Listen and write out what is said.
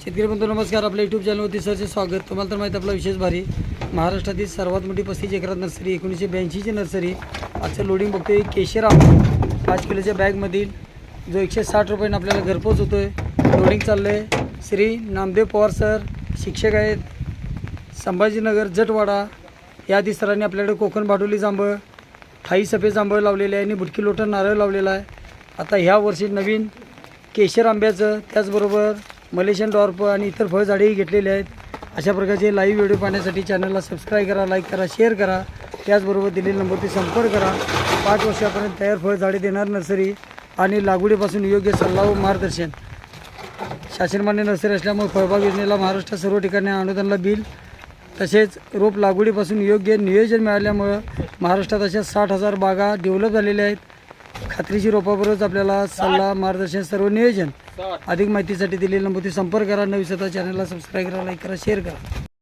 शेतकरी बंधू नमस्कार. आपल्या यूट्यूब चॅनलवरती सरचे स्वागत. तुम्हाला तर माहिती आपला विशेष भारी महाराष्ट्रातील सर्वात मोठी 35 एकरात नर्सरी 1982ची नर्सरी. आजचं लोडिंग बघतोय केशर आंबा 5 किलोच्या बॅगमधील जो 160 रुपयाने आपल्याला घरपोच होतो आहे. लोडिंग चाललं आहे. श्री नामदेव पवार सर शिक्षक आहेत, संभाजीनगर जटवाडा. या आधी सरांनी आपल्याकडे कोकण भाडोली जांभळ, थाई सफेद जांभळ लावलेले आहे आणि बुटकी लोटन नारळ लावलेला आहे. आता ह्या वर्षी नवीन केशर आंब्याचं, त्याचबरोबर मलेशियन डॉर्फ आणि इतर फळझाडेही घेतलेले आहेत. अशा प्रकारचे लाईव्ह व्हिडिओ पाहण्यासाठी चॅनलला सबस्क्राईब करा, लाईक करा, शेअर करा. त्याचबरोबर दिलेल्या नंबरवरती संपर्क करा. 5 वर्षापर्यंत तयार फळझाडे देणार नर्सरी आणि लागवडीपासून योग्य सल्ला व मार्गदर्शन. शासनमान्य नर्सरी असल्यामुळे फळबाग योजनेला महाराष्ट्रात सर्व ठिकाणी अनुदानाला बिल तसेच रोप लागवडीपासून योग्य नियोजन मिळाल्यामुळं महाराष्ट्रात अशा 60,000 बागा डेव्हलप झालेल्या आहेत. खात्रीशीर रोपाबरोबरच आपल्याला सल्ला, मार्गदर्शन, सर्व नियोजन. अधिक माहितीसाठी दिलेल्या नंबरवरती संपर्क करा. नवी स्वतः चॅनलला सबस्क्राईब करा, लाईक करा, शेअर करा.